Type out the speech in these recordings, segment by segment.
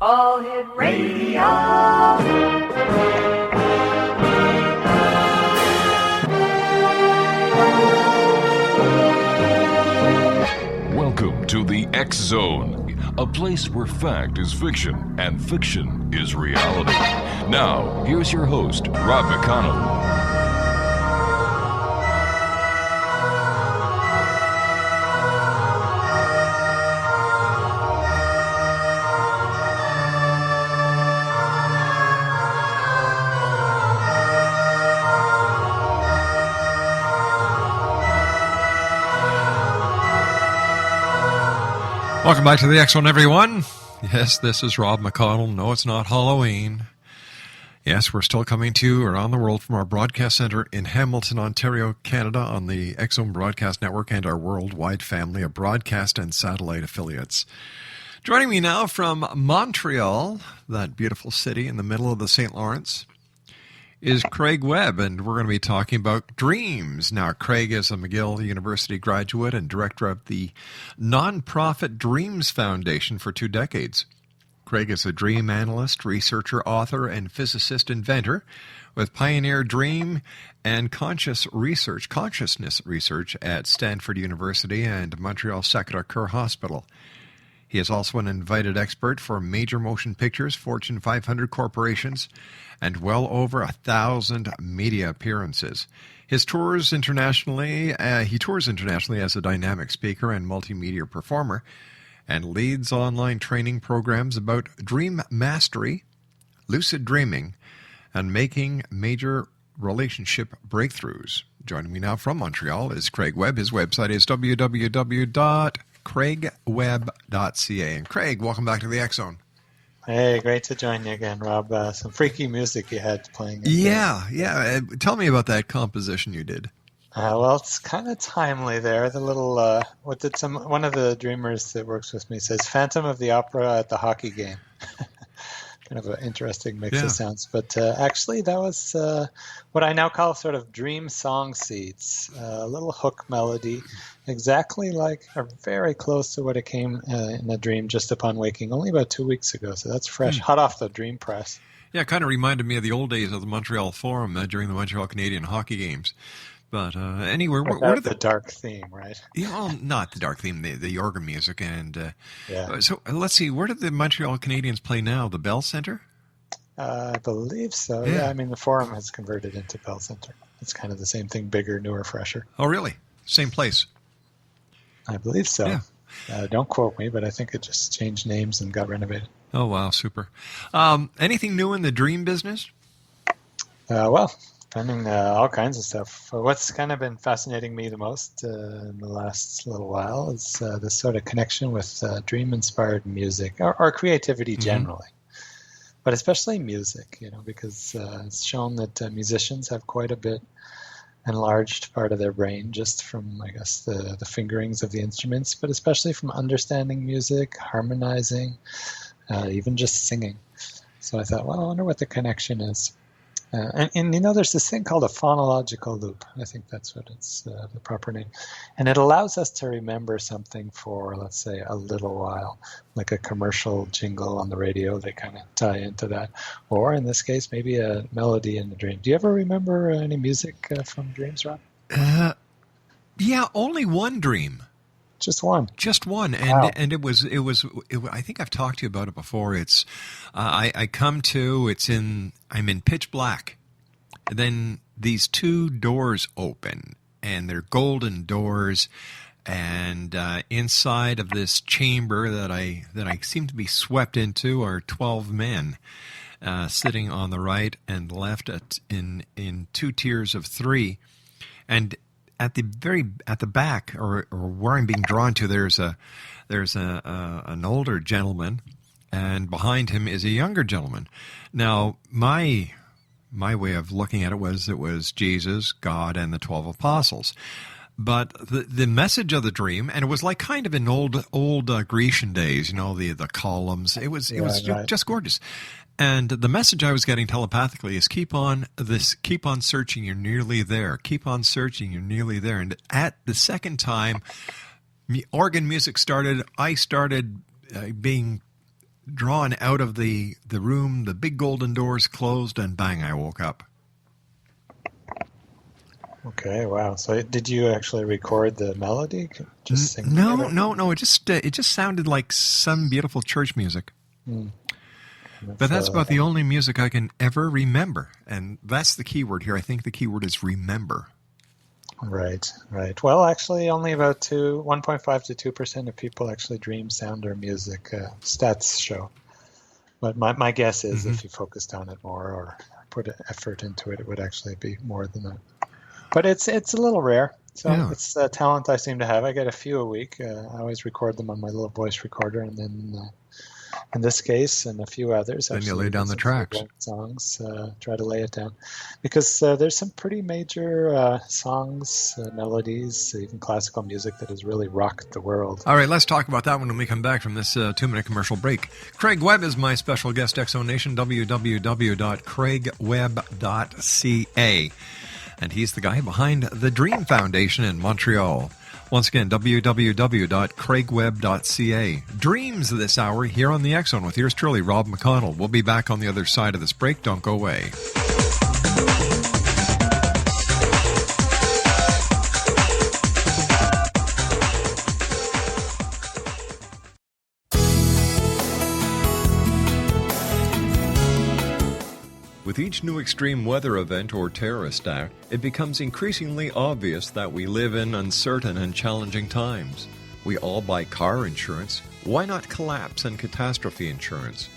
All Hit Radio. Welcome to the X Zone, a place where fact is fiction and fiction is reality. Now, here's your host, Rob McConnell. Welcome back to the X Zone, everyone. Yes, this is Rob McConnell. No, it's not Halloween. Yes, we're still coming to you around the world from our broadcast center in Hamilton, Ontario, Canada, on the X Zone Broadcast Network and our worldwide family of broadcast and satellite affiliates. Joining me now from Montreal, that beautiful city in the middle of the St. Lawrence, is Craig Webb, and we're going to be talking about dreams. Now, Craig is a McGill University graduate and director of the nonprofit Dreams Foundation for 2 decades. Craig is a dream analyst, researcher, author, and physicist inventor with Pioneer Dream and consciousness research at Stanford University and Montreal Sacré-Cœur Hospital. He is also an invited expert for major motion pictures, Fortune 500 corporations, and well over 1,000 media appearances. He tours internationally as a dynamic speaker and multimedia performer, and leads online training programs about dream mastery, lucid dreaming, and making major relationship breakthroughs. Joining me now from Montreal is Craig Webb. His website is www.craigwebb.ca. And Craig, welcome back to the X Zone. Hey, great to join you again, Rob. Some freaky music you had playing. Yeah. Tell me about that composition you did. Well, it's kind of timely there. The little, one of the dreamers that works with me says Phantom of the Opera at the hockey game. Kind of an interesting mix of sounds. But actually, that was what I now call sort of dream song seeds. A little hook melody, exactly like, or very close to what it came in a dream just upon waking, only about 2 weeks ago. So that's fresh, hot off the dream press. Yeah, it kind of reminded me of the old days of the Montreal Forum during the Montreal Canadian hockey games. But anyway, what the dark theme, right? Yeah, well, not the dark theme, the organ music. And so let's see, where did the Montreal Canadiens play now? The Bell Centre? I believe so. Yeah, I mean, the Forum has converted into Bell Centre. It's kind of the same thing, bigger, newer, fresher. Oh, really? Same place? I believe so. Yeah. Don't quote me, but I think it just changed names and got renovated. Oh, wow, super. Anything new in the dream business? Well, finding all kinds of stuff. What's kind of been fascinating me the most in the last little while is this sort of connection with dream-inspired music or creativity generally, but especially music, because it's shown that musicians have quite a bit enlarged part of their brain just from, I guess, the fingerings of the instruments, but especially from understanding music, harmonizing, even just singing. So I thought, well, I wonder what the connection is. And there's this thing called a phonological loop. I think that's what it's the proper name. And it allows us to remember something for, let's say, a little while, like a commercial jingle on the radio. They kind of tie into that. Or in this case, maybe a melody in the dream. Do you ever remember any music from dreams, Rob? Yeah, only one dream. Just one. And wow. And it was I think I've talked to you about it before. It's I'm in pitch black. And then these 2 doors open, and they're golden doors, and inside of this chamber that I seem to be swept into are 12 men sitting on the right and left in 2 tiers of 3. And at the back, or where I'm being drawn to, there's an older gentleman, and behind him is a younger gentleman. Now, my way of looking at it was Jesus, God, and the 12 apostles. But the message of the dream, and it was like kind of in old Grecian days, the columns. It was just gorgeous. And the message I was getting telepathically is keep on searching, you're nearly there. Keep on searching, you're nearly there. And at the second time organ music started, I started being drawn out of the room, the big golden doors closed, and bang, I woke up. Okay, wow. So did you actually record the melody? Just sing? No. It just sounded like some beautiful church music. But that's about the only music I can ever remember. And that's the key word here. I think the key word is remember. Right. Well, actually, only about 1.5 to 2% of people actually dream sound or music. Stats show. But my guess is if you focused on it more or put effort into it, it would actually be more than that. But it's a little rare. So it's a talent I seem to have. I get a few a week. I always record them on my little voice recorder, and then in this case and a few others. Then you lay down the tracks. Songs, try to lay it down. Because there's some pretty major songs, melodies, even classical music that has really rocked the world. All right, let's talk about that when we come back from this 2-minute commercial break. Craig Webb is my special guest, Exonation, www.craigwebb.ca. And he's the guy behind the Dream Foundation in Montreal. Once again, www.craigwebb.ca. Dreams this hour here on the X-Zone with yours truly, Rob McConnell. We'll be back on the other side of this break. Don't go away. With each new extreme weather event or terrorist act, it becomes increasingly obvious that we live in uncertain and challenging times. We all buy car insurance. Why not collapse and catastrophe insurance?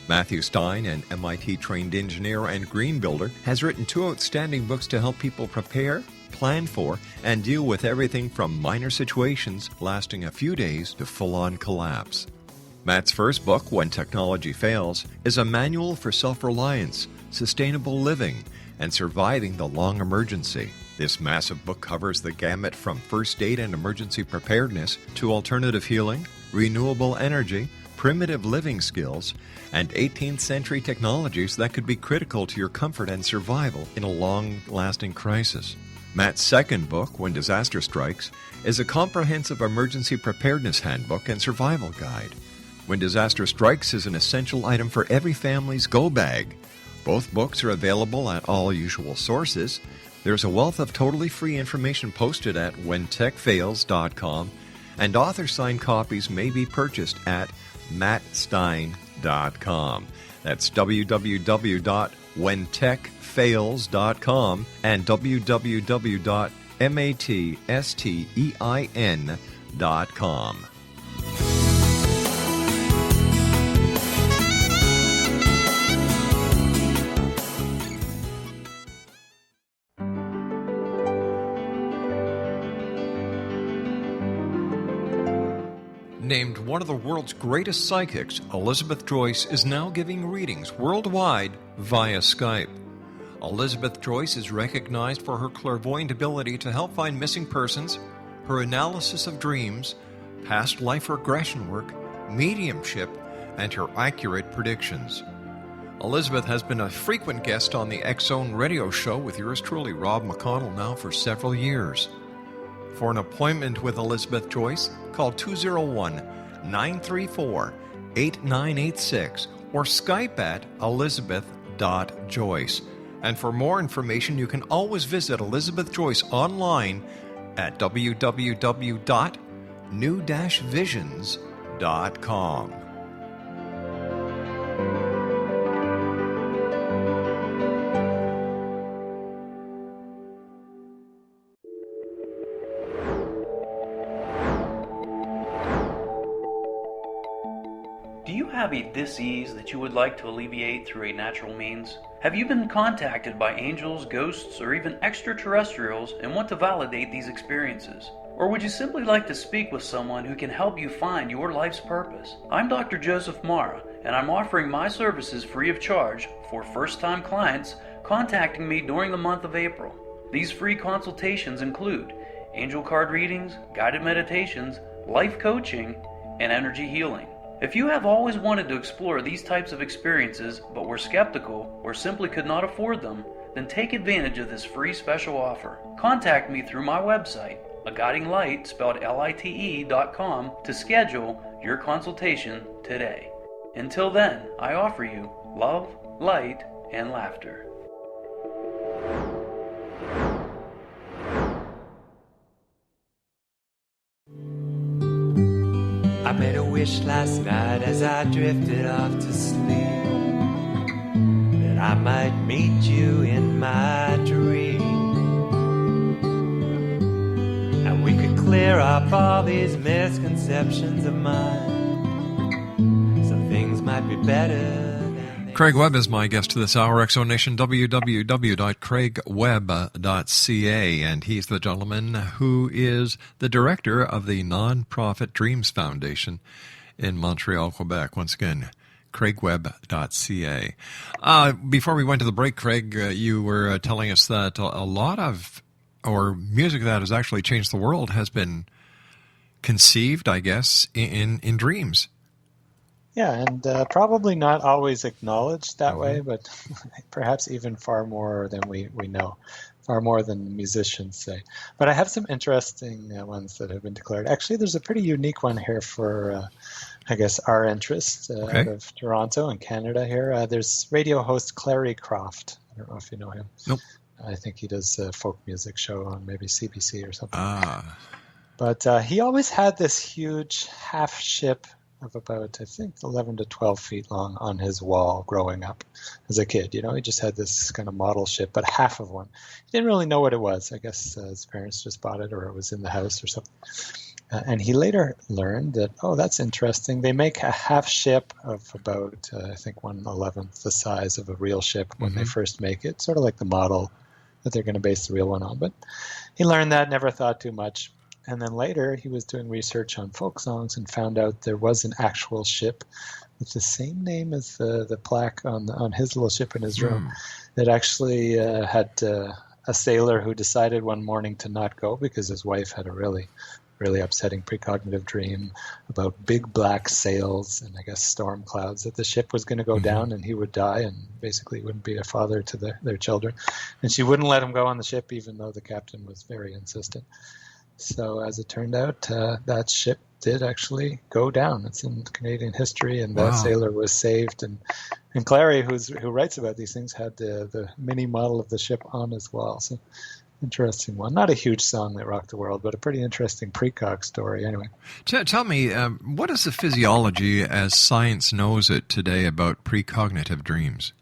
Matthew Stein, an MIT-trained engineer and green builder, has written 2 outstanding books to help people prepare, plan for, and deal with everything from minor situations lasting a few days to full-on collapse. Matt's first book, When Technology Fails, is a manual for self-reliance, sustainable living, and surviving the long emergency. This massive book covers the gamut from first aid and emergency preparedness to alternative healing, renewable energy, primitive living skills, and 18th century technologies that could be critical to your comfort and survival in a long-lasting crisis. Matt's second book, When Disaster Strikes, is a comprehensive emergency preparedness handbook and survival guide. When Disaster Strikes is an essential item for every family's go bag. Both books are available at all usual sources. There's a wealth of totally free information posted at whentechfails.com, and author-signed copies may be purchased at mattstein.com. That's www.whentechfails.com and www.mattstein.com. Named one of the world's greatest psychics, Elizabeth Joyce is now giving readings worldwide via Skype. Elizabeth Joyce is recognized for her clairvoyant ability to help find missing persons, her analysis of dreams, past life regression work, mediumship, and her accurate predictions. Elizabeth has been a frequent guest on the X-Zone radio show with yours truly, Rob McConnell, now for several years. For an appointment with Elizabeth Joyce, call 201-934-8986 or Skype at elizabeth.joyce. And for more information, you can always visit Elizabeth Joyce online at www.new-visions.com. Do you have a dis-ease that you would like to alleviate through a natural means? Have you been contacted by angels, ghosts, or even extraterrestrials and want to validate these experiences? Or would you simply like to speak with someone who can help you find your life's purpose? I'm Dr. Joseph Mara, and I'm offering my services free of charge for first-time clients contacting me during the month of April. These free consultations include angel card readings, guided meditations, life coaching, and energy healing. If you have always wanted to explore these types of experiences but were skeptical or simply could not afford them, then take advantage of this free special offer. Contact me through my website, a guiding light spelled LITE.com to schedule your consultation today. Until then, I offer you love, light, and laughter. I made a wish last night as I drifted off to sleep, that I might meet you in my dream, and we could clear up all these misconceptions of mine, so things might be better than they Craig Webb is my guest this hour. Exonation, www.craigwebb.ca, and he's the gentleman who is the director of the non-profit Dreams Foundation in Montreal, Quebec. Once again, craigwebb.ca. Before we went to the break, Craig, you were telling us that a lot of, or music that has actually changed the world has been conceived, I guess, in dreams. Yeah, and probably not always acknowledged that way, but perhaps even far more than we know, far more than musicians say. But I have some interesting ones that have been declared. Actually, there's a pretty unique one here for, I guess, our interest out of Toronto and Canada here. There's radio host Clary Croft. I don't know if you know him. Nope. I think he does a folk music show on maybe CBC or something. But he always had this huge half ship of about, I think, 11 to 12 feet long on his wall growing up as a kid. You know, he just had this kind of model ship, but half of one. He didn't really know what it was. I guess his parents just bought it, or it was in the house or something. And he later learned that, oh, that's interesting. They make a half ship of about, I think, 1/11th the size of a real ship when they first make it, sort of like the model that they're going to base the real one on. But he learned that, never thought too much. And then later he was doing research on folk songs and found out there was an actual ship with the same name as the plaque on his little ship in his room that actually had a sailor who decided one morning to not go because his wife had a really upsetting precognitive dream about big black sails and I guess storm clouds, that the ship was going to go down and he would die and basically wouldn't be a father to their children. And she wouldn't let him go on the ship even though the captain was very insistent. So as it turned out, that ship did actually go down. It's in Canadian history, and that sailor was saved. And Clary, who writes about these things, had the mini model of the ship on as well. So interesting one. Not a huge song that rocked the world, but a pretty interesting precog story anyway. Tell me, what is the physiology as science knows it today about precognitive dreams?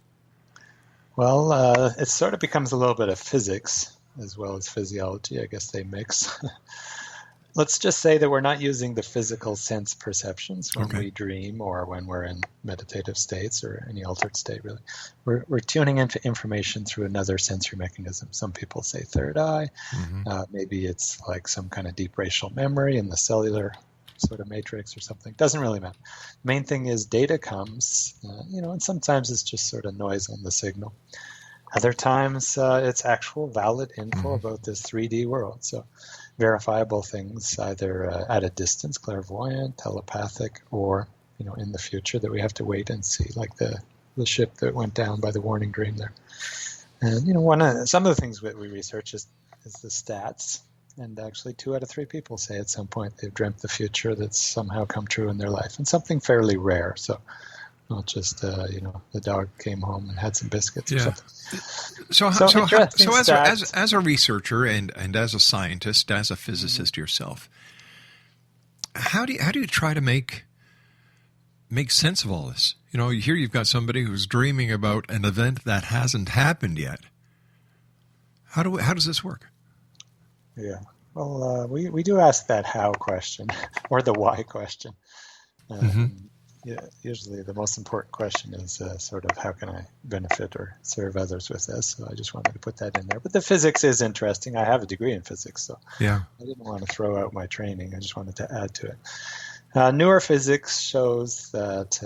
Well, it sort of becomes a little bit of physics as well as physiology. I guess they mix. Let's just say that we're not using the physical sense perceptions when we dream or when we're in meditative states or any altered state, really. We're tuning into information through another sensory mechanism. Some people say third eye. Maybe it's like some kind of deep racial memory in the cellular sort of matrix or something. Doesn't really matter. The main thing is data comes, and sometimes it's just sort of noise on the signal. Other times, it's actual valid info about this 3D world. So verifiable things either at a distance, clairvoyant, telepathic, or, in the future that we have to wait and see, like the ship that went down by the warning dream there. And, some of the things that we research is the stats. And actually 2 out of 3 people say at some point they've dreamt the future that's somehow come true in their life. And something fairly rare. So not just, the dog came home and had some biscuits or something. So as a researcher and as a scientist, as a physicist yourself, how do you try to make sense of all this? Here you've got somebody who's dreaming about an event that hasn't happened yet. How does this work? Yeah. Well, we do ask that how question or the why question. Usually the most important question is sort of how can I benefit or serve others with this? So I just wanted to put that in there. But the physics is interesting. I have a degree in physics, so I didn't want to throw out my training. I just wanted to add to it. Newer physics shows that,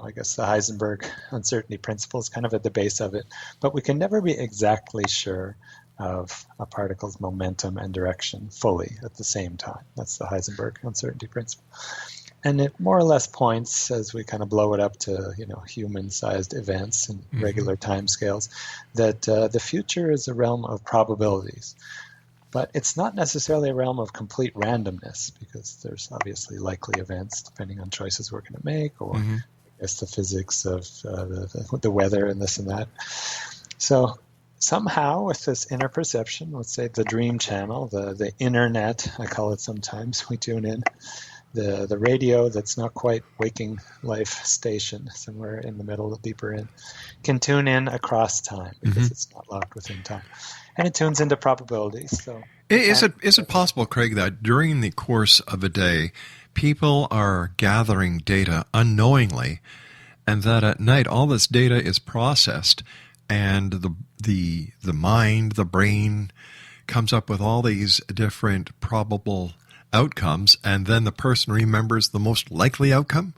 I guess the Heisenberg uncertainty principle is kind of at the base of it, but we can never be exactly sure of a particle's momentum and direction fully at the same time. That's the Heisenberg uncertainty principle. And it more or less points, as we kind of blow it up to, human-sized events and regular timescales, that the future is a realm of probabilities. But it's not necessarily a realm of complete randomness, because there's obviously likely events depending on choices we're going to make, or I guess the physics of the weather and this and that. So somehow with this inner perception, let's say the dream channel, the internet, I call it sometimes, we tune in, the radio that's not quite waking life station, somewhere in the middle, deeper in, can tune in across time, because it's not locked within time. And it tunes into probabilities. So is it possible, Craig, that during the course of a day, people are gathering data unknowingly, and that at night all this data is processed, and the mind, the brain, comes up with all these different probable outcomes, and then the person remembers the most likely outcome?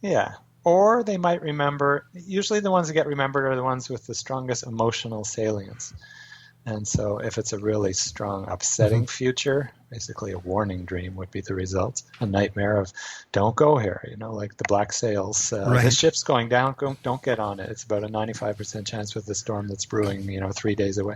Yeah. Or they might remember, usually the ones that get remembered are the ones with the strongest emotional salience. And so if it's a really strong, upsetting future, basically a warning dream would be the result. A nightmare of, don't go here, like the black sails. This ship's going down, don't get on it. It's about a 95% chance with the storm that's brewing, 3 days away.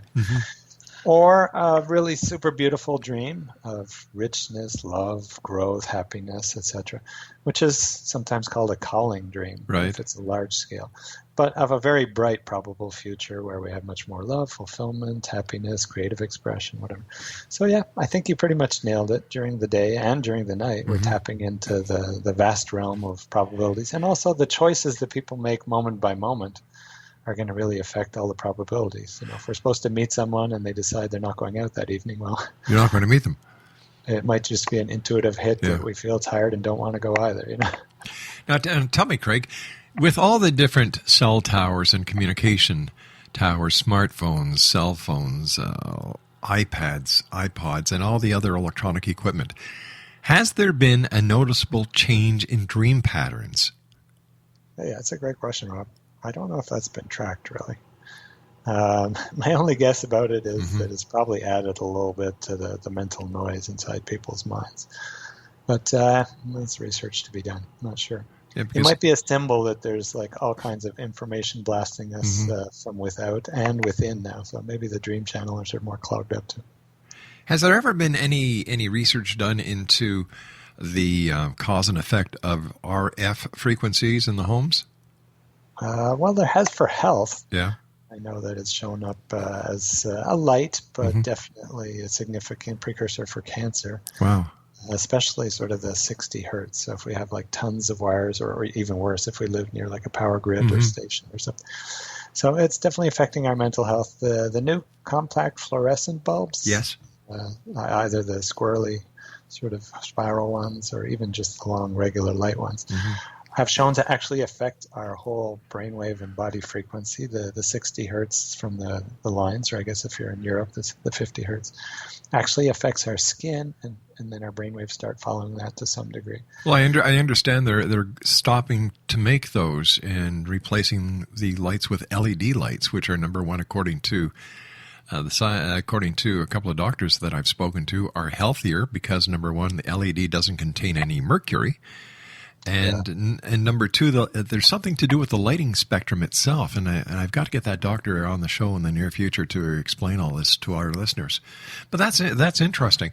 Or a really super beautiful dream of richness, love, growth, happiness, etc., which is sometimes called a calling dream, if it's a large scale, but of a very bright probable future where we have much more love, fulfillment, happiness, creative expression, whatever. So yeah, I think you pretty much nailed it. During the day and during the night, we're tapping into the vast realm of probabilities, and also the choices that people make moment by moment are going to really affect all the probabilities. If we're supposed to meet someone and they decide they're not going out that evening, well, you're not going to meet them. It might just be an intuitive hit that we feel tired and don't want to go either. Now, tell me, Craig, with all the different cell towers and communication towers, smartphones, cell phones, iPads, iPods, and all the other electronic equipment, has there been a noticeable change in dream patterns? Yeah, that's a great question, Rob. I don't know if that's been tracked, really. My only guess about it is that it's probably added a little bit to the mental noise inside people's minds. But that's research to be done. I'm not sure. Yeah, it might be a symbol that there's like all kinds of information blasting us from without and within now. So maybe the dream channels are more clogged up too. Has there ever been any research done into the cause and effect of RF frequencies in the homes? Well, there has for health. Yeah. I know that it's shown up as a light, but definitely a significant precursor for cancer. Wow. Especially sort of the 60 hertz. So if we have like tons of wires, or even worse, if we live near like a power grid or station or something. So it's definitely affecting our mental health. The new compact fluorescent bulbs. Yes. Either the squirrely sort of spiral ones or even just the long regular light ones. Have shown to actually affect our whole brainwave and body frequency. The 60 hertz from the lines, or I guess if you're in Europe, the 50 hertz, actually affects our skin, and then our brainwaves start following that to some degree. Well, I understand they're stopping to make those and replacing the lights with LED lights, which are number one according to according to a couple of doctors that I've spoken to, are healthier because number one, the LED doesn't contain any mercury. And number two, there's something to do with the lighting spectrum itself, and I've got to get that doctor on the show in the near future to explain all this to our listeners. But that's interesting.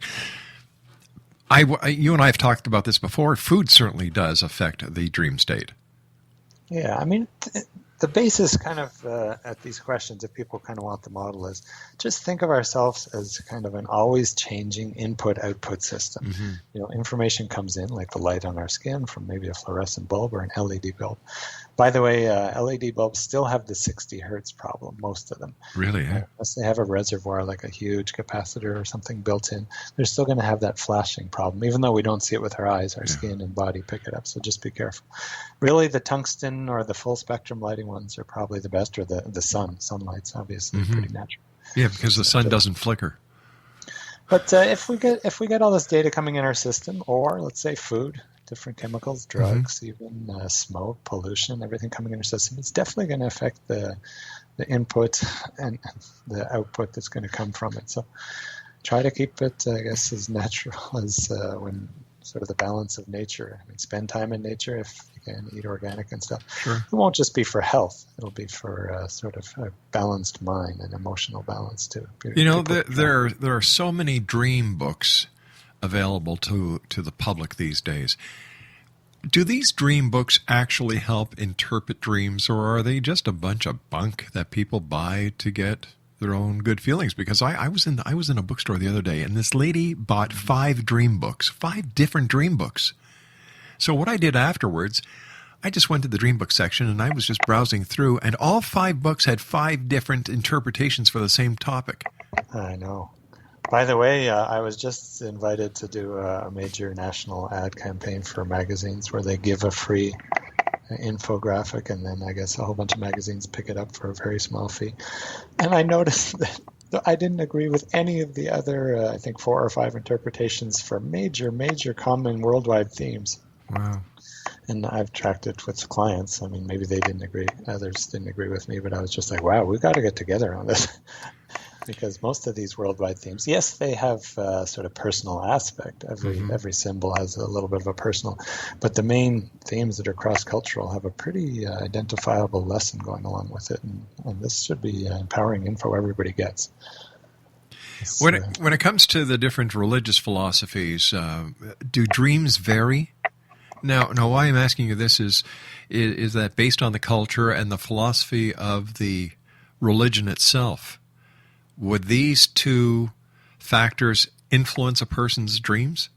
You and I have talked about this before. Food certainly does affect the dream state. Yeah, I mean, the basis kind of at these questions, if people kind of want the model, is just think of ourselves as kind of an always changing input-output system. Information comes in, like the light on our skin from maybe a fluorescent bulb or an LED bulb. By the way, LED bulbs still have the 60 hertz problem, most of them. Really? Unless they have a reservoir, like a huge capacitor or something built in, they're still going to have that flashing problem. Even though we don't see it with our eyes, our skin and body pick it up, so just be careful. Really, the tungsten or the full spectrum lighting ones are probably the best, or the sunlight's obviously pretty natural. Yeah, because the sun doesn't flicker. But if we get all this data coming in our system, or let's say food, different chemicals, drugs, even smoke, pollution, everything coming in our system, it's definitely going to affect the input and the output that's going to come from it. So try to keep it, I guess, as natural as when sort of the balance of nature. I mean, spend time in nature if you can, eat organic and stuff. Sure. It won't just be for health. It'll be for sort of a balanced mind and emotional balance too. There are so many dream books available to the public these days. Do these dream books actually help interpret dreams, or are they just a bunch of bunk that people buy to get their own good feelings? Because I was in a bookstore the other day, and this lady bought 5 dream books, 5 different dream books. So what I did afterwards, I just went to the dream book section and I was just browsing through, and all 5 books had 5 different interpretations for the same topic. I know. By the way, I was just invited to do a major national ad campaign for magazines where they give a free infographic, and then I guess a whole bunch of magazines pick it up for a very small fee. And I noticed that I didn't agree with any of the other, I think, 4 or 5 interpretations for major common worldwide themes. Wow. And I've tracked it with clients. I mean, maybe they didn't agree. Others didn't agree with me, but I was just like, wow, we've got to get together on this. Because most of these worldwide themes, yes, they have sort of personal aspect. Every symbol has a little bit of a personal, but the main themes that are cross-cultural have a pretty identifiable lesson going along with it, and this should be empowering info everybody gets. When it comes to the different religious philosophies, do dreams vary? Now, why I'm asking you this is that based on the culture and the philosophy of the religion itself, would these 2 factors influence a person's dreams?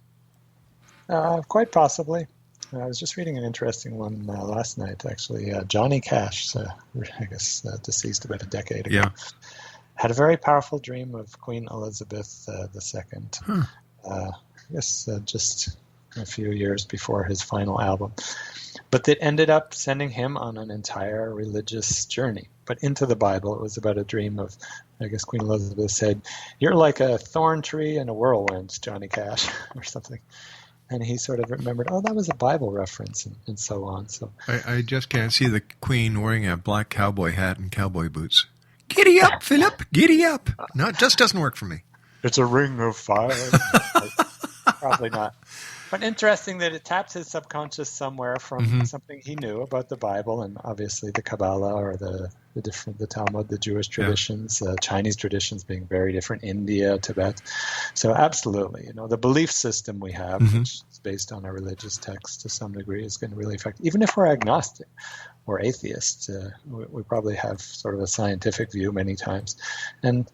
Quite possibly. I was just reading an interesting one last night, actually. Johnny Cash, I guess deceased about a decade ago, had a very powerful dream of Queen Elizabeth II. I guess just a few years before his final album. But that ended up sending him on an entire religious journey. But into the Bible, it was about a dream of, I guess Queen Elizabeth said, "You're like a thorn tree in a whirlwind, Johnny Cash," or something. And he sort of remembered, that was a Bible reference, and so on. So I just can't see the Queen wearing a black cowboy hat and cowboy boots. Giddy up, Philip, giddy up. No, it just doesn't work for me. It's a ring of fire. Probably not. But interesting that it taps his subconscious somewhere from something he knew about the Bible, and obviously the Kabbalah or the Talmud, the Jewish traditions, Chinese traditions being very different, India, Tibet. So absolutely, the belief system we have, which is based on a religious text to some degree, is going to really affect, even if we're agnostic or atheist, we probably have sort of a scientific view many times. And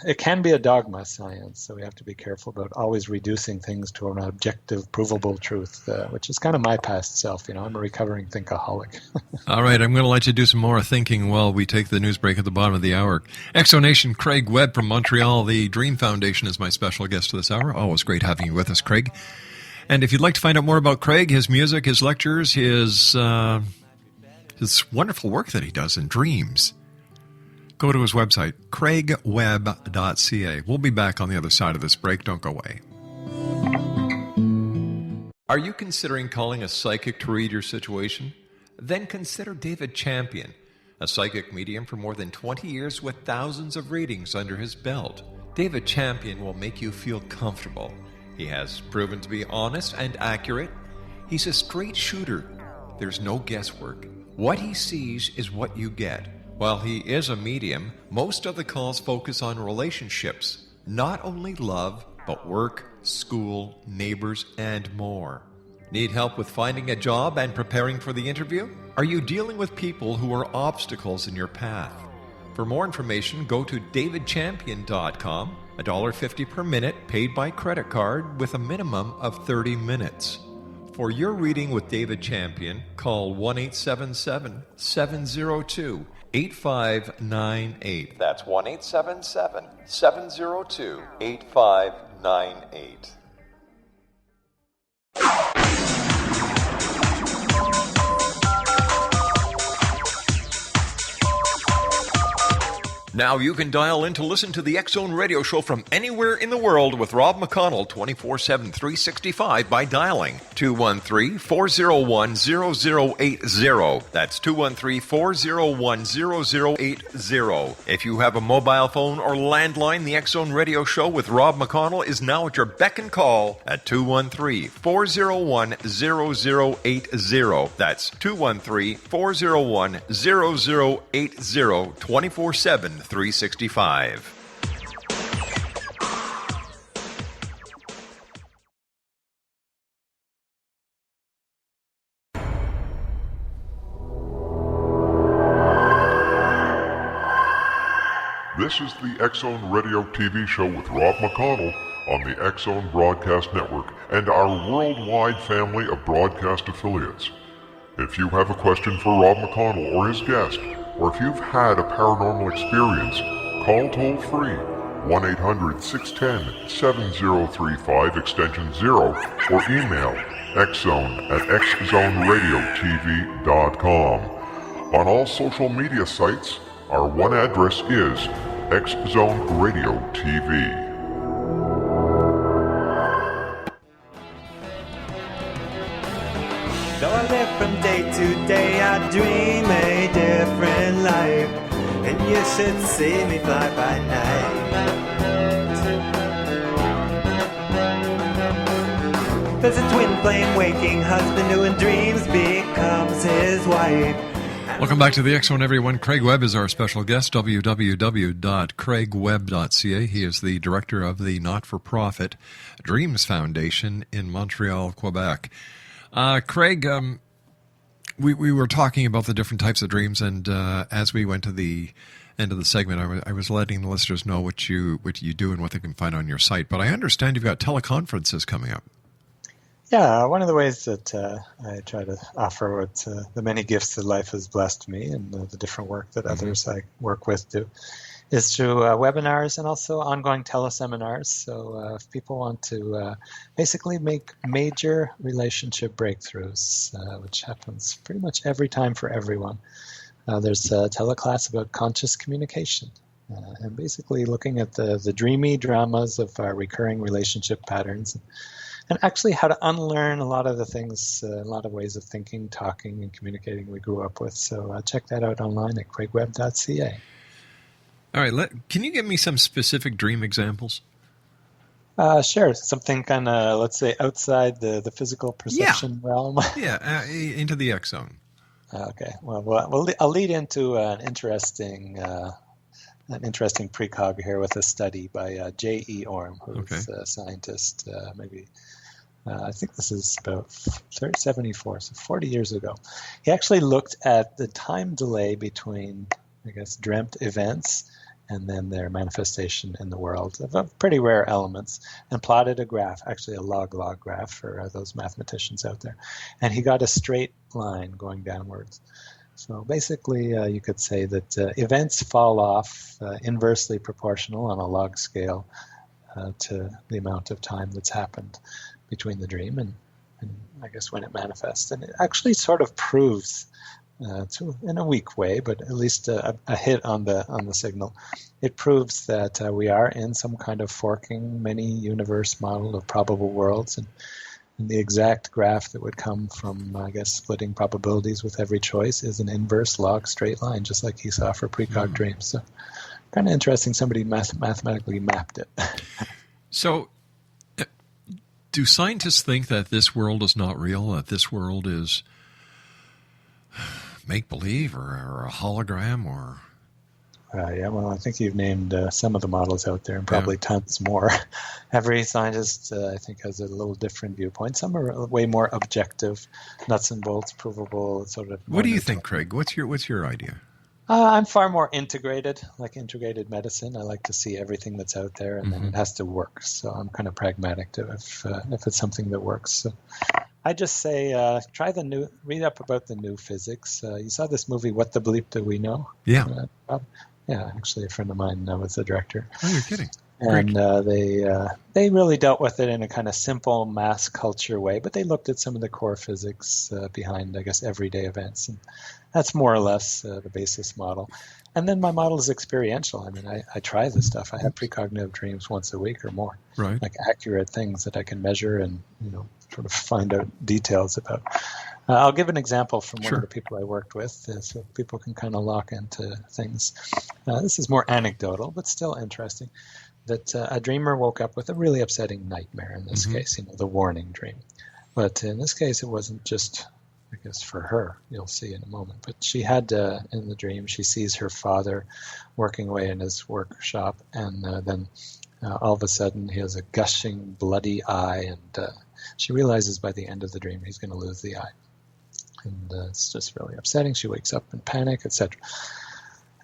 it can be a dogma, science, so we have to be careful about always reducing things to an objective, provable truth, which is kind of my past self. I'm a recovering thinkaholic. All right, I'm going to let you do some more thinking while we take the news break at the bottom of the hour. Exonation, Craig Webb from Montreal. The Dream Foundation is my special guest this hour. Always great having you with us, Craig. And if you'd like to find out more about Craig, his music, his lectures, his wonderful work that he does in dreams, go to his website, craigwebb.ca. We'll be back on the other side of this break. Don't go away. Are you considering calling a psychic to read your situation? Then consider David Champion, a psychic medium for more than 20 years with thousands of readings under his belt. David Champion will make you feel comfortable. He has proven to be honest and accurate. He's a straight shooter. There's no guesswork. What he sees is what you get. While he is a medium, most of the calls focus on relationships, not only love, but work, school, neighbors, and more. Need help with finding a job and preparing for the interview? Are you dealing with people who are obstacles in your path? For more information, go to davidchampion.com, $1.50 per minute paid by credit card with a minimum of 30 minutes. For your reading with David Champion, call 1-877-702-8598. That's 1-877-702-8598. Now you can dial in to listen to the X Zone Radio Show from anywhere in the world with Rob McConnell 24/7, 365 by dialing 213-401-0080. That's 213-401-0080. If you have a mobile phone or landline, the X Zone Radio Show with Rob McConnell is now at your beck and call at 213-401-0080. That's 213-401-0080, 24/7, 365. This is the X Zone Radio TV show with Rob McConnell on the X Zone Broadcast Network and our worldwide family of broadcast affiliates. If you have a question for Rob McConnell or his guest, or if you've had a paranormal experience, call toll-free 1-800-610-7035 extension 0 or email xzone@xzoneradiotv.com. On all social media sites, our one address is X Zone Radio TV. Though I live from day to day, I dream a different life, and you should see me fly by night. There's a twin flame waking husband who in dreams becomes his wife. Welcome back to the X Zone, everyone. Craig Webb is our special guest, www.craigwebb.ca. He is the director of the not-for-profit Dreams Foundation in Montreal, Quebec. Craig, we were talking about the different types of dreams, and as we went to the end of the segment, I was letting the listeners know what you do and what they can find on your site. But I understand you've got teleconferences coming up. Yeah, one of the ways that I try to offer what the many gifts that life has blessed me and the different work that others I work with do is through webinars and also ongoing teleseminars. So if people want to basically make major relationship breakthroughs, which happens pretty much every time for everyone, there's a teleclass about conscious communication. And basically looking at the dreamy dramas of our recurring relationship patterns and actually how to unlearn a lot of the things, a lot of ways of thinking, talking, and communicating we grew up with. So check that out online at craigwebb.ca. All right, can you give me some specific dream examples? Sure. Something kind of, let's say, outside the physical perception realm. Yeah, into the X Zone. Okay. Well, I'll lead into an interesting precog here with a study by J.E. Orm, who's a scientist, I think this is about 74, so 40 years ago. He actually looked at the time delay between, I guess, dreamt events and then their manifestation in the world of pretty rare elements, and plotted a graph, actually a log graph for those mathematicians out there. And he got a straight line going downwards. So basically, you could say that events fall off inversely proportional on a log scale to the amount of time that's happened between the dream and I guess when it manifests. And it actually sort of proves, in a weak way, but at least a hit on the signal, it proves that we are in some kind of forking many-universe model of probable worlds, and the exact graph that would come from, I guess, splitting probabilities with every choice is an inverse log straight line, just like he saw for precog dreams. So kind of interesting. Somebody mathematically mapped it. So do scientists think that this world is not real, that this world is make-believe or a hologram or... Yeah, well, I think you've named some of the models out there and probably tons more. Every scientist, I think, has a little different viewpoint. Some are way more objective, nuts and bolts, provable, sort of... What do you think, Craig? What's your idea? I'm far more integrated, like integrated medicine. I like to see everything that's out there, and then it has to work. So I'm kind of pragmatic to if it's something that works. So I just say read up about the new physics. You saw this movie, What the Bleep Do We Know? Yeah. Yeah, actually, a friend of mine was the director. Oh, you're kidding. And they really dealt with it in a kind of simple mass culture way, but they looked at some of the core physics behind, I guess, everyday events. And that's more or less the basis model. And then my model is experiential. I mean, I try this stuff. I have precognitive dreams once a week or more, Right. like accurate things that I can measure and, sort of find out details about. I'll give an example from one Sure. of the people I worked with so people can kind of lock into things. This is more anecdotal, but still interesting. That a dreamer woke up with a really upsetting nightmare in this case, the warning dream. But in this case, it wasn't just, I guess, for her. You'll see in a moment. But she had, in the dream, she sees her father working away in his workshop, and then all of a sudden he has a gushing, bloody eye, and she realizes by the end of the dream he's going to lose the eye. And it's just really upsetting. She wakes up in panic, etc.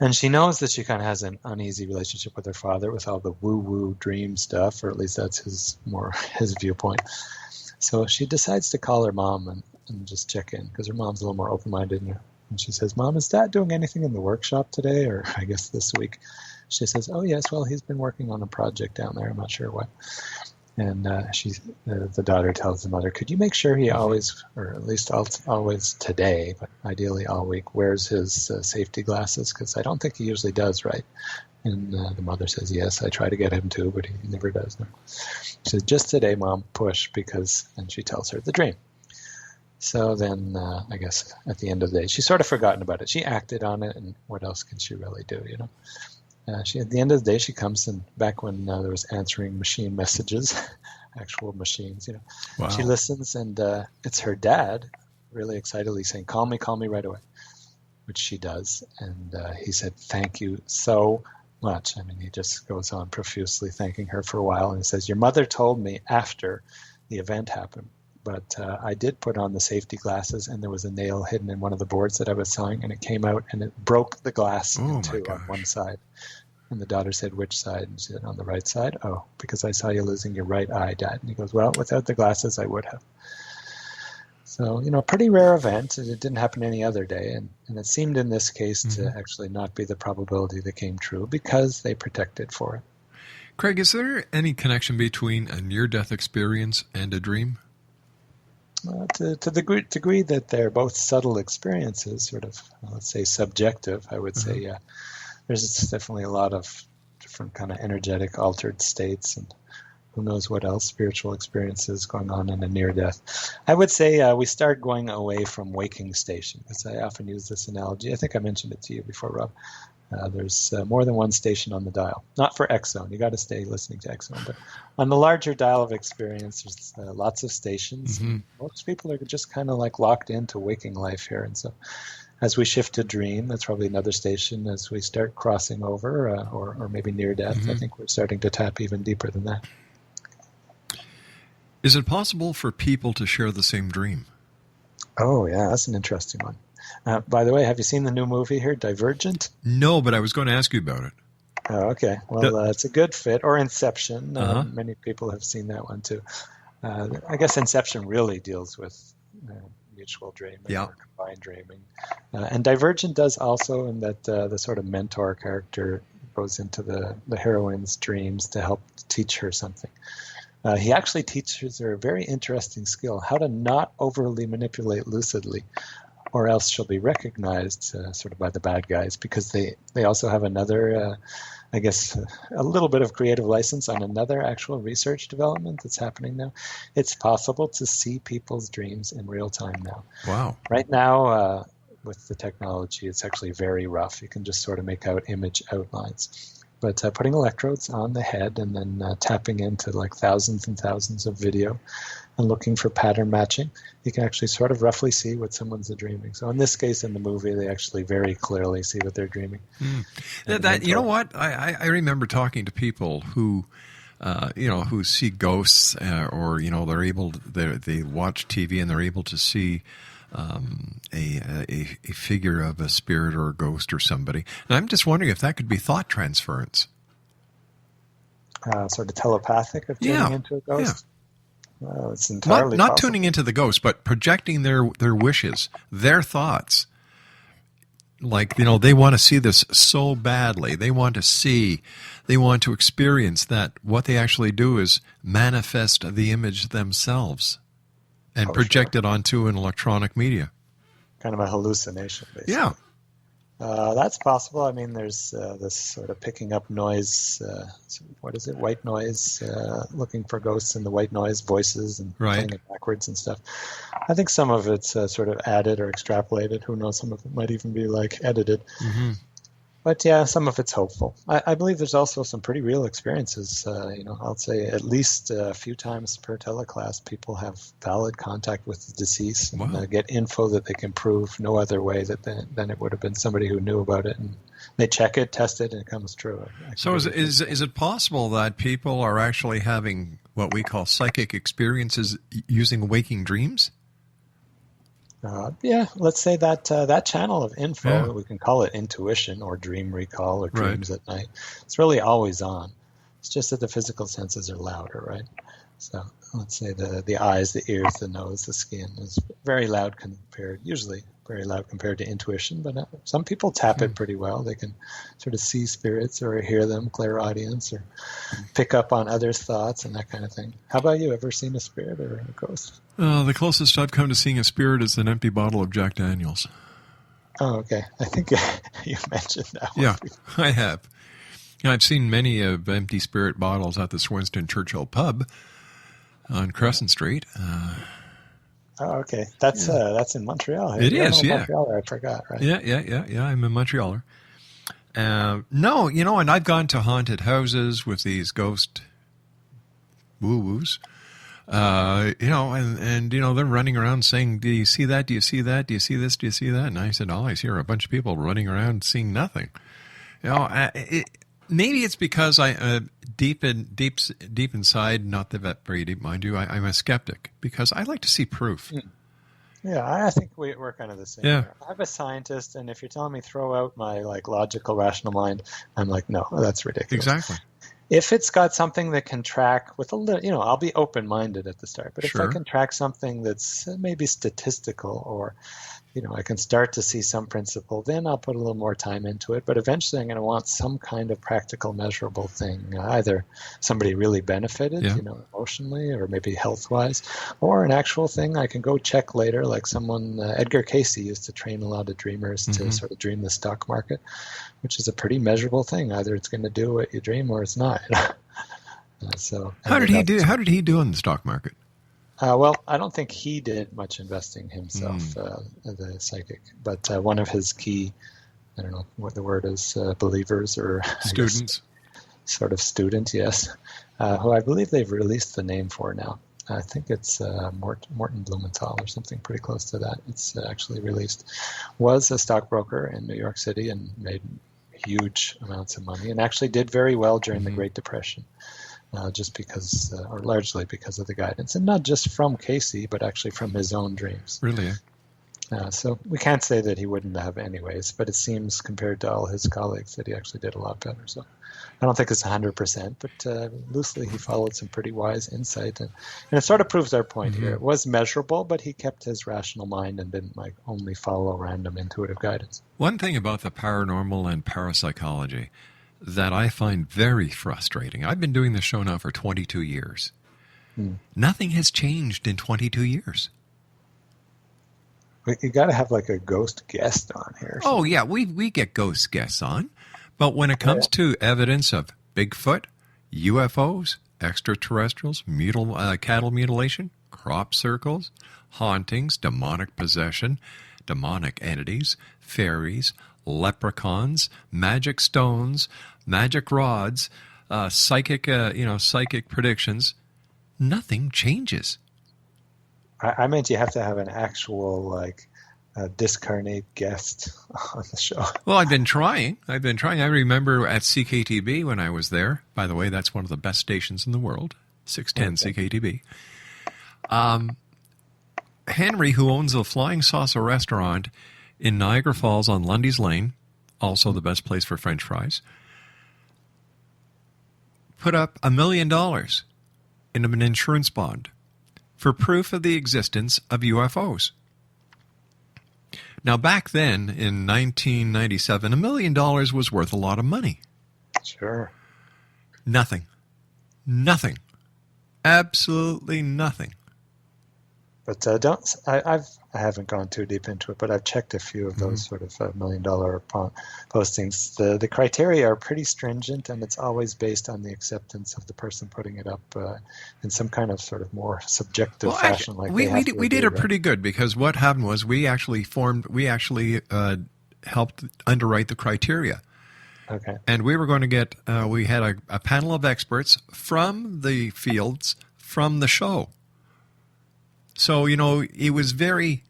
And she knows that she kind of has an uneasy relationship with her father with all the woo-woo dream stuff, or at least that's his viewpoint. So she decides to call her mom and just check in, because her mom's a little more open-minded. And she says, "Mom, is Dad doing anything in the workshop today, or I guess this week?" She says, "Oh, yes, well, he's been working on a project down there. I'm not sure what." And the daughter tells the mother, "Could you make sure he always, or at least always today, but ideally all week, wears his safety glasses? Because I don't think he usually does, right?" And the mother says, "Yes, I try to get him to, but he never does." No. She says, "Just today, Mom, push," and she tells her the dream. So then, I guess at the end of the day, she's sort of forgotten about it. She acted on it, and what else can she really do, at the end of the day, she comes, and back when there was answering machine messages, actual machines, Wow. She listens, and it's her dad really excitedly saying, call me right away," which she does. And he said, "Thank you so much." I mean, he just goes on profusely thanking her for a while, and he says, "Your mother told me after the event happened, but I did put on the safety glasses, and there was a nail hidden in one of the boards that I was sawing, and it came out and it broke the glass in two on one side." And the daughter said, "Which side?" And she said, "On the right side." "Oh, because I saw you losing your right eye, Dad." And he goes, "Well, without the glasses, I would have." So, pretty rare event. It didn't happen any other day. And it seemed in this case to actually not be the probability that came true, because they protected for it. Craig, is there any connection between a near-death experience and a dream? To the degree that they're both subtle experiences, sort of, let's say, subjective, I would say, yeah. There's definitely a lot of different kind of energetic altered states, and who knows what else, spiritual experiences going on in a near death. I would say we start going away from waking station, because I often use this analogy. I think I mentioned it to you before, Rob. There's more than one station on the dial. Not for X-Zone. You got to stay listening to X-Zone. But on the larger dial of experience, there's lots of stations. Most people are just kind of like locked into waking life here. And so as we shift to dream, that's probably another station. As we start crossing over, or maybe near death, I think we're starting to tap even deeper than that. Is it possible for people to share the same dream? Oh, yeah, that's an interesting one. By the way, have you seen the new movie here, Divergent? No, but I was going to ask you about it. Oh, okay. Well, it's a good fit. Or Inception. Many people have seen that one too. I guess Inception really deals with mutual dreaming or combined dreaming. And Divergent does also, in that the sort of mentor character goes into the heroine's dreams to help teach her something. He actually teaches her a very interesting skill, how to not overly manipulate lucidly, or else she'll be recognized sort of by the bad guys, because they also have another, I guess, a little bit of creative license on another actual research development that's happening now. It's possible to see people's dreams in real time now. Wow. Right now, with the technology, it's actually very rough. You can just sort of make out image outlines. But putting electrodes on the head and then tapping into like thousands and thousands of video and looking for pattern matching, you can actually sort of roughly see what someone's dreaming. So in this case, in the movie, they actually very clearly see what they're dreaming. You know what? I remember talking to people who, who see ghosts, or they're able they watch TV and they're able to see a figure of a spirit or a ghost or somebody. And I'm just wondering if that could be thought transference. Sort of telepathic of tuning into a ghost? Yeah. Well, it's entirely not possible. tuning into the ghost, but projecting their wishes, their thoughts like, they want to see this so badly. They want to experience that. What they actually do is manifest the image themselves and project it onto an electronic media. Kind of a hallucination, basically. Yeah. That's possible. I mean, there's this sort of picking up noise, what is it, white noise, looking for ghosts in the white noise, voices, and playing it backwards and stuff. I think some of it's sort of added or extrapolated. Who knows, some of it might even be like edited. Mm-hmm. But yeah, some of it's hopeful. I believe there's also some pretty real experiences. I'll say at least a few times per teleclass, people have valid contact with the deceased and get info that they can prove no other way than it would have been somebody who knew about it. And they check it, test it, and it comes true. So is it possible that people are actually having what we call psychic experiences using waking dreams? Let's say that channel of info, we can call it intuition or dream recall or dreams at night. It's really always on. It's just that the physical senses are louder, right? So let's say the eyes, the ears, the nose, the skin is usually very loud compared to intuition, but some people tap it pretty well. They can sort of see spirits or hear them, clairaudience, or pick up on others' thoughts and that kind of thing. How about you? Ever seen a spirit or a ghost? The closest I've come to seeing a spirit is an empty bottle of Jack Daniels. Oh, okay. I think you mentioned that one. Yeah, I have. I've seen many of empty spirit bottles at the Swinston Churchill pub on Crescent Street. Oh, okay. That's in Montreal. It is, yeah. Montreal, I forgot, right? Yeah. I'm a Montrealer. No, and I've gone to haunted houses with these ghost woo-woos. And they're running around saying, "Do you see that? Do you see that? Do you see this? Do you see that?" And I said, "All I see are a bunch of people running around seeing nothing." Maybe it's because I deep inside, not that very deep, mind you, I'm a skeptic because I like to see proof. Yeah, I think we're kind of the same. Yeah. I'm a scientist, and if you're telling me throw out my logical, rational mind, I'm like, no, that's ridiculous. Exactly. If it's got something that can track with a little, I'll be open-minded at the start. But if I can track something that's maybe statistical or, I can start to see some principle, then I'll put a little more time into it. But eventually I'm going to want some kind of practical, measurable thing, either somebody really benefited, emotionally or maybe health-wise, or an actual thing I can go check later, like someone, Edgar Cayce used to train a lot of dreamers to sort of dream the stock market, which is a pretty measurable thing. Either it's going to do what you dream or it's not. How did he do in the stock market? Well, I don't think he did much investing himself, the psychic. But one of his key, I don't know what the word is, believers or students, sort of student, yes, who I believe they've released the name for now. I think it's Morton Blumenthal or something pretty close to that. It's actually released. Was a stockbroker in New York City and made huge amounts of money and actually did very well during the Great Depression. Just because, or largely because of the guidance, and not just from Cayce, but actually from his own dreams. Really? So we can't say that he wouldn't have anyways, but it seems compared to all his colleagues that he actually did a lot better. So I don't think it's 100%, but loosely he followed some pretty wise insight. And it sort of proves our point here. It was measurable, but he kept his rational mind and didn't only follow random intuitive guidance. One thing about the paranormal and parapsychology that I find very frustrating. I've been doing this show now for 22 years. Nothing has changed in 22 years. You got to have a ghost guest on here. Oh, yeah, we get ghost guests on. But when it comes to evidence of Bigfoot, UFOs, extraterrestrials, cattle mutilation, crop circles, hauntings, demonic possession, demonic entities, fairies, leprechauns, magic stones, magic rods, psychic predictions, nothing changes. I meant you have to have an actual discarnate guest on the show. Well, I've been trying. I remember at CKTB when I was there. By the way, that's one of the best stations in the world, 610 CKTB. Henry, who owns the Flying Saucer restaurant in Niagara Falls on Lundy's Lane, also the best place for French fries, put up $1 million in an insurance bond for proof of the existence of UFOs. Now, back then, in 1997, $1 million was worth a lot of money. Sure. Nothing. Nothing. Absolutely nothing. But I haven't gone too deep into it, but I've checked a few of those sort of $1 million postings. The criteria are pretty stringent, and it's always based on the acceptance of the person putting it up in some kind of sort of more subjective fashion. We did it pretty good, because what happened was we actually helped underwrite the criteria. Okay. And we were going to get, we had a panel of experts from the fields, from the show. So, it was very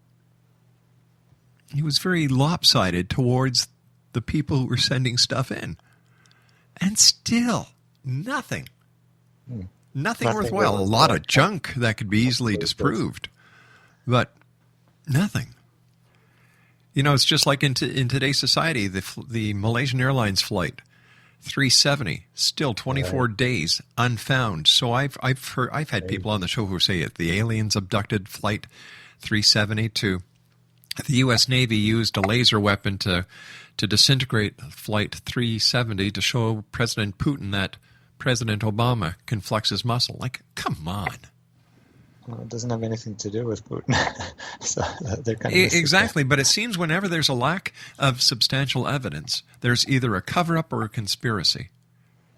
lopsided towards the people who were sending stuff in. And still, nothing. Nothing worthwhile. A lot of junk that could be easily disproved. But nothing. It's just like in today's society, the Malaysian Airlines flight, 370, still 24 days unfound. So I've had people on the show who say it. The aliens abducted flight 370 to the U.S. Navy used a laser weapon to disintegrate flight 370 to show President Putin that President Obama can flex his muscle. Like, come on. Well, it doesn't have anything to do with Putin. So they're kind of exactly, but it seems whenever there's a lack of substantial evidence, there's either a cover-up or a conspiracy.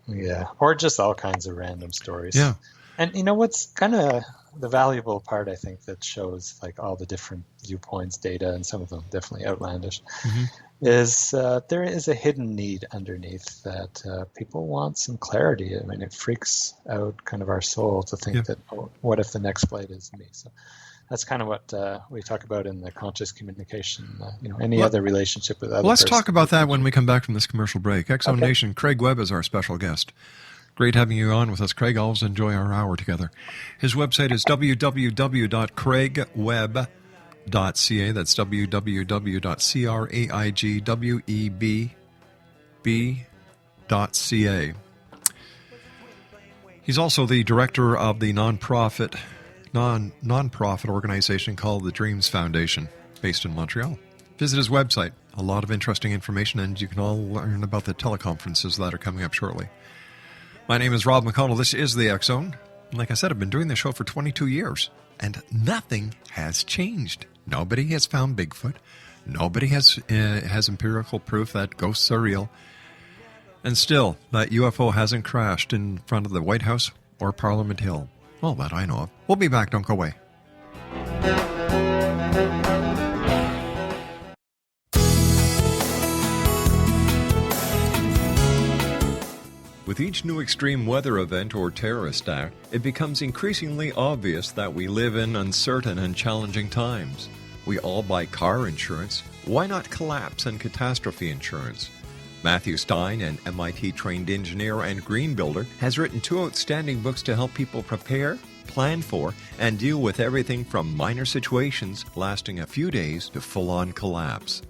Yeah, or just all kinds of random stories. Yeah. And what's kind of the valuable part, I think, that shows like all the different viewpoints, data, and some of them definitely outlandish, is there is a hidden need underneath that people want some clarity. I mean, it freaks out kind of our soul to think that, what if the next flight is me? So that's kind of what we talk about in the conscious communication, other relationship with other Let's person. talk about that when we come back from this commercial break. Exxon Nation, Craig Webb is our special guest. Great having you on with us, Craig. Always enjoy our hour together. His website is www.craigwebb.ca. That's www.craigwebb.ca. He's also the director of the nonprofit organization called the Dreams Foundation, based in Montreal. Visit his website. A lot of interesting information, and you can all learn about the teleconferences that are coming up shortly. My name is Rob McConnell. This is the X Zone. Like I said, I've been doing this show for 22 years, and nothing has changed. Nobody has found Bigfoot. Nobody has empirical proof that ghosts are real. And still, that UFO hasn't crashed in front of the White House or Parliament Hill. Well, that I know of. We'll be back. Don't go away. With each new extreme weather event or terrorist act, it becomes increasingly obvious that we live in uncertain and challenging times. We all buy car insurance. Why not collapse and catastrophe insurance? Matthew Stein, an MIT-trained engineer and green builder, has written 2 outstanding books to help people prepare, plan for, and deal with everything from minor situations lasting a few days to full-on collapse.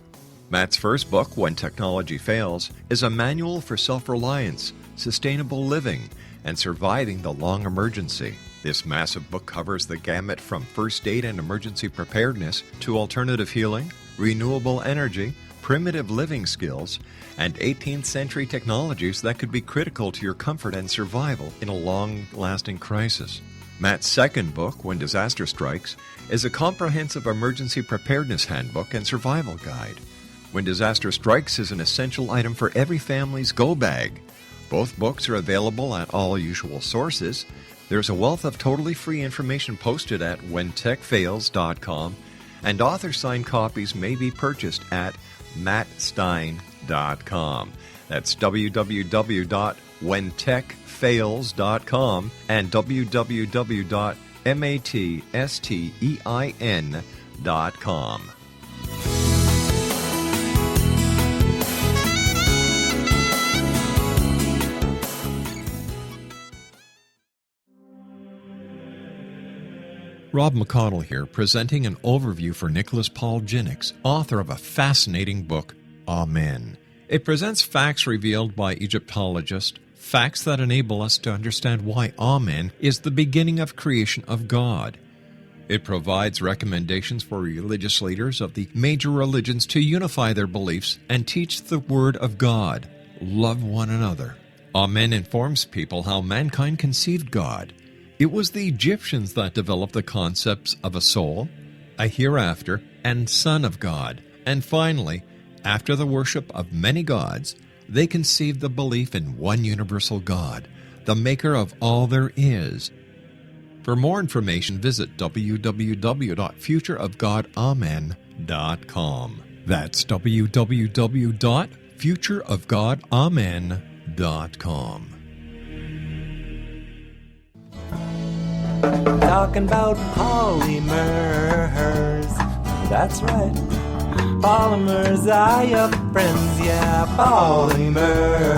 Matt's first book, When Technology Fails, is a manual for self-reliance, sustainable living, and surviving the long emergency. This massive book covers the gamut from first aid and emergency preparedness to alternative healing, renewable energy, primitive living skills, and 18th century technologies that could be critical to your comfort and survival in a long-lasting crisis. Matt's second book, When Disaster Strikes, is a comprehensive emergency preparedness handbook and survival guide. When Disaster Strikes is an essential item for every family's go bag. Both books are available at all usual sources. There's a wealth of totally free information posted at whentechfails.com, and author-signed copies may be purchased at mattstein.com. That's www.whentechfails.com and www.mattstein.com. Rob McConnell here, presenting an overview for Nicholas Paul Jennings, author of a fascinating book, Amen. It presents facts revealed by Egyptologists, facts that enable us to understand why Amen is the beginning of creation of God. It provides recommendations for religious leaders of the major religions to unify their beliefs and teach the Word of God. Love one another. Amen informs people how mankind conceived God. It was the Egyptians that developed the concepts of a soul, a hereafter, and Son of God. And finally, after the worship of many gods, they conceived the belief in one universal God, the maker of all there is. For more information, visit www.futureofgodamen.com. That's www.futureofgodamen.com. Talking about polymers. That's right. Polymers are your friends, yeah, polymers.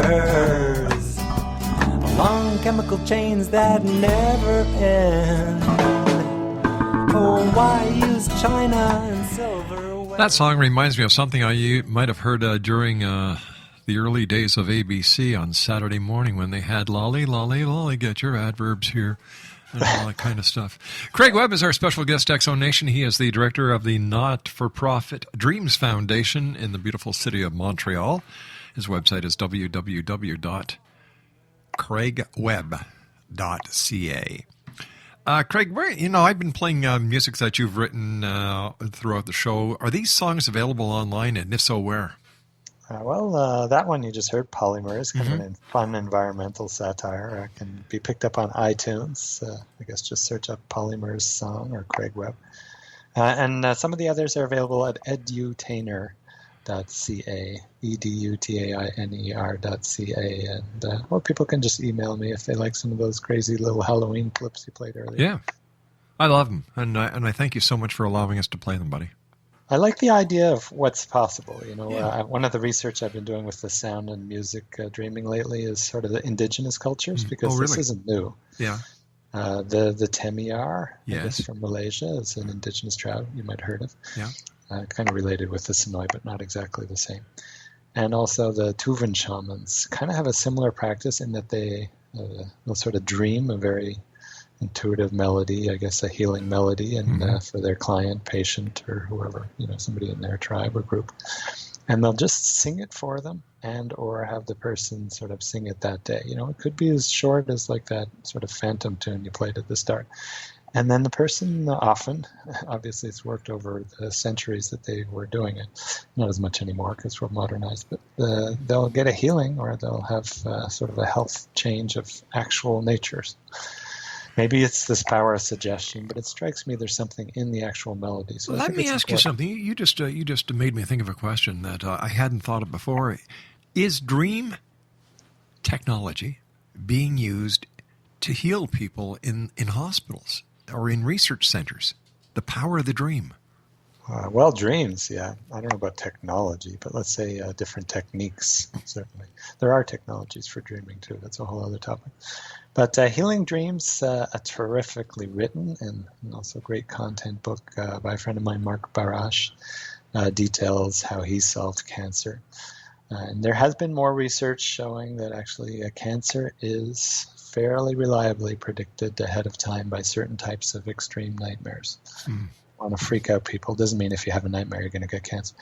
Long chemical chains that never end. Oh, why use China and silver? That song reminds me of something I might have heard during the early days of ABC on Saturday morning when they had Lolly, Lolly, Lolly, get your adverbs here, and all that kind of stuff. Craig Webb is our special guest, Exo Nation. He is the director of the not-for-profit Dreams Foundation in the beautiful city of Montreal. His website is www.craigwebb.ca. Craig, I've been playing music that you've written throughout the show. Are these songs available online, and if so, where? That one you just heard, Polymers, kind of a fun environmental satire, can be picked up on iTunes. I guess just search up Polymers song or Craig Webb. And some of the others are available at edutainer.ca, edutainer.ca. And or people can just email me if they like some of those crazy little Halloween clips you played earlier. Yeah, I love them, and I thank you so much for allowing us to play them, buddy. I like the idea of what's possible. One of the research I've been doing with the sound and music dreaming lately is sort of the indigenous cultures, because this isn't new. Yeah. The Temiar, yes, I guess from Malaysia, is an indigenous tribe you might have heard of. Yeah. Kind of related with the Sonoy, but not exactly the same. And also the Tuvan shamans kind of have a similar practice in that they'll sort of dream a very intuitive melody, I guess a healing melody, and for their client, patient, or whoever, somebody in their tribe or group. And they'll just sing it for them or have the person sort of sing it that day. It could be as short as like that sort of phantom tune you played at the start. And then the person often, obviously it's worked over the centuries that they were doing it, not as much anymore because we're modernized, but they'll get a healing, or they'll have sort of a health change of actual natures. Maybe it's this power of suggestion, but it strikes me there's something in the actual melody. So let me ask you something. You just made me think of a question that I hadn't thought of before. Is dream technology being used to heal people in hospitals or in research centers? The power of the dream. Dreams, yeah. I don't know about technology, but let's say different techniques, certainly. There are technologies for dreaming, too. That's a whole other topic. But Healing Dreams, a terrifically written and also great content book by a friend of mine, Mark Barash, details how he solved cancer. And there has been more research showing that actually cancer is fairly reliably predicted ahead of time by certain types of extreme nightmares. Want to freak out people. Doesn't mean if you have a nightmare you're going to get cancer.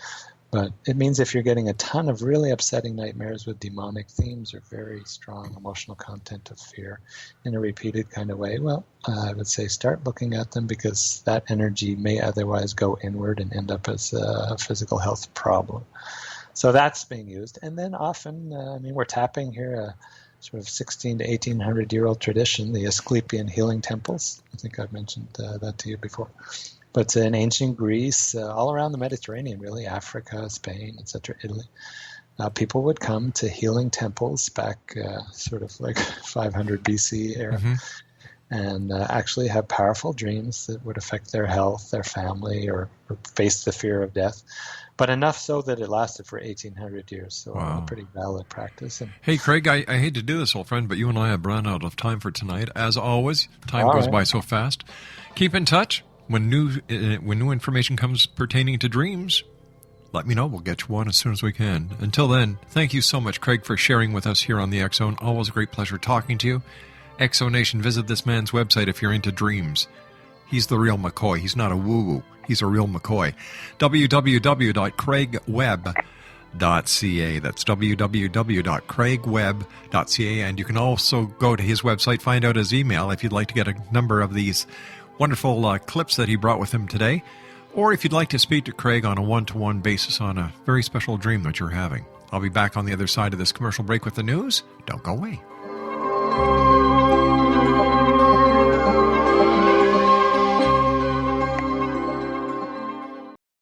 But it means if you're getting a ton of really upsetting nightmares with demonic themes or very strong emotional content of fear in a repeated kind of way, I would say start looking at them, because that energy may otherwise go inward and end up as a physical health problem. So that's being used. And then often, we're tapping here a sort of 16 to 1800-year-old tradition, the Asclepian healing temples. I think I've mentioned that to you before. But in ancient Greece, all around the Mediterranean, really, Africa, Spain, etc., Italy, people would come to healing temples back sort of like 500 BC era, and actually have powerful dreams that would affect their health, their family, or face the fear of death. But enough so that it lasted for 1,800 years, so a pretty valid practice. Hey, Craig, I hate to do this, old friend, but you and I have run out of time for tonight. As always, time goes by so fast. Keep in touch. When new information comes pertaining to dreams, let me know. We'll get you one as soon as we can. Until then, thank you so much, Craig, for sharing with us here on the X Zone. Always a great pleasure talking to you. Exo Nation, visit this man's website if you're into dreams. He's the real McCoy. He's not a woo-woo. He's a real McCoy. www.craigwebb.ca. That's www.craigwebb.ca. And you can also go to his website, find out his email if you'd like to get a number of these wonderful clips that he brought with him today. Or if you'd like to speak to Craig on a one-to-one basis on a very special dream that you're having. I'll be back on the other side of this commercial break with the news. Don't go away.